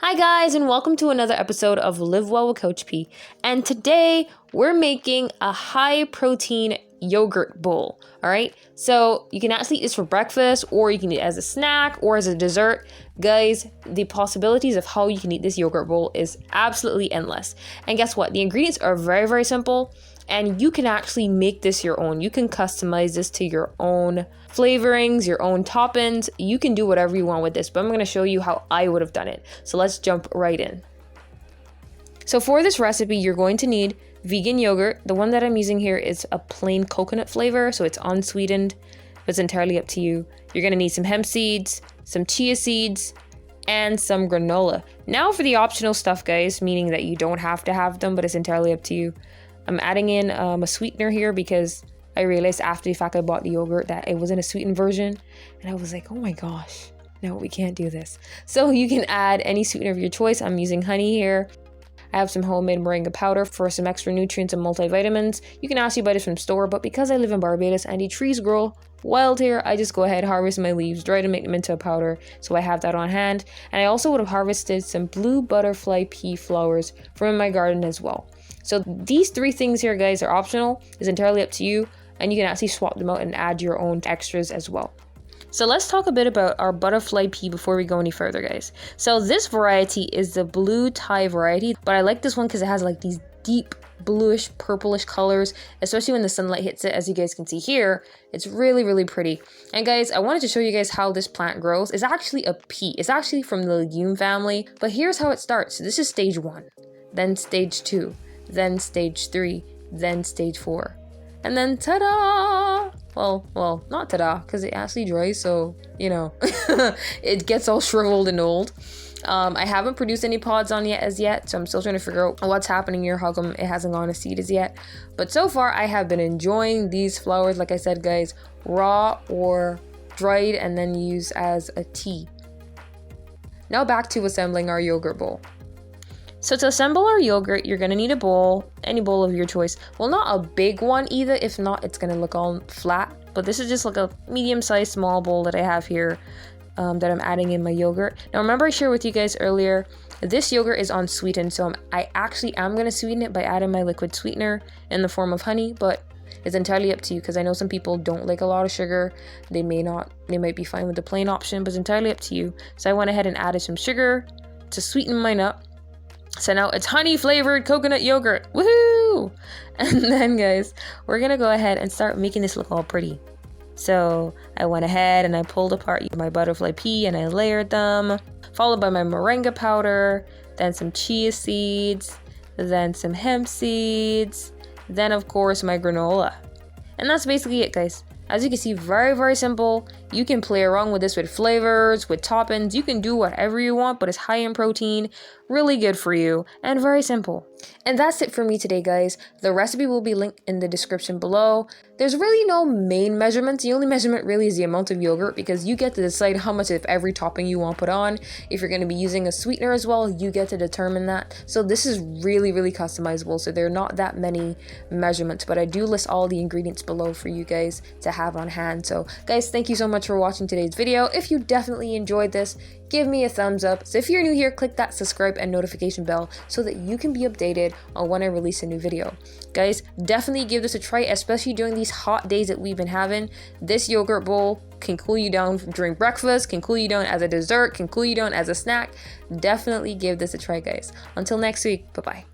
Hi guys, and welcome to another episode of Live Well with Coach P. And today we're making a high protein yogurt bowl. All right, so you can actually eat this for breakfast, or you can eat it as a snack or as a dessert. Guys, the possibilities of how you can eat this yogurt bowl is absolutely endless. And guess what? The ingredients are very, very simple. And you can actually make this your own. You can customize this to your own flavorings, your own toppings. You can do whatever you want with this, but I'm going to show you how I would have done it. So let's jump right in. So for this recipe, you're going to need vegan yogurt. The one that I'm using here is a plain coconut flavor, so it's unsweetened, but it's entirely up to you. You're going to need some hemp seeds, some chia seeds, and some granola. Now for the optional stuff, guys, meaning that you don't have to have them, but it's entirely up to you. I'm adding in a sweetener here because I realized after the fact I bought the yogurt that it wasn't a sweetened version. And I was like, oh my gosh, no, we can't do this. So you can add any sweetener of your choice. I'm using honey here. I have some homemade Moringa powder for some extra nutrients and multivitamins. You can actually buy this from store, but because I live in Barbados and the trees grow wild here, I just go ahead, harvest my leaves, dry to make them into a powder. So I have that on hand. And I also would have harvested some blue butterfly pea flowers from my garden as well. So these three things here, guys, are optional. It's entirely up to you, and you can actually swap them out and add your own extras as well. So let's talk a bit about our butterfly pea before we go any further, guys. So this variety is the blue Thai variety, but I like this one because it has like these deep bluish purplish colors, especially when the sunlight hits it. As you guys can see here, it's really, really pretty. And guys, I wanted to show you guys how this plant grows. It's actually a pea. It's actually from the legume family, but here's how it starts. So this is stage 1, then stage 2. Then stage 3, then stage 4, and then ta-da! Well, not ta-da, because it actually dries, so, you know, it gets all shriveled and old. I haven't produced any pods on yet as yet, so I'm still trying to figure out what's happening here, how come it hasn't gone to seed as yet. But so far, I have been enjoying these flowers, like I said, guys, raw or dried and then used as a tea. Now back to assembling our yogurt bowl. So to assemble our yogurt, you're going to need a bowl, any bowl of your choice. Well, not a big one either. If not, it's going to look all flat. But this is just like a medium-sized small bowl that I have here that I'm adding in my yogurt. Now, remember I shared with you guys earlier, this yogurt is unsweetened. So I actually am going to sweeten it by adding my liquid sweetener in the form of honey. But it's entirely up to you because I know some people don't like a lot of sugar. They might be fine with the plain option, but it's entirely up to you. So I went ahead and added some sugar to sweeten mine up. So now it's honey flavored coconut yogurt. Woohoo! And then guys, we're gonna go ahead and start making this look all pretty. So I went ahead and I pulled apart my butterfly pea and I layered them, followed by my moringa powder, then some chia seeds, then some hemp seeds, then of course my granola. And that's basically it, guys. As you can see, very, very simple. You can play around with this with flavors, with toppings. You can do whatever you want, but it's high in protein, really good for you, and very simple. And that's it for me today, guys. The recipe will be linked in the description below. There's really no main measurements. The only measurement really is the amount of yogurt because you get to decide how much of every topping you want put on. If you're going to be using a sweetener as well, you get to determine that. So this is really, really customizable. So there are not that many measurements, but I do list all the ingredients below for you guys to have on hand. So guys, thank you so much for watching today's video. If you definitely enjoyed this, give me a thumbs up. So if you're new here, click that subscribe and notification bell so that you can be updated on when I release a new video. Guys, definitely give this a try, especially during these hot days that we've been having. This yogurt bowl can cool you down during breakfast, can cool you down as a dessert, can cool you down as a snack. Definitely give this a try, guys. Until next week, bye-bye.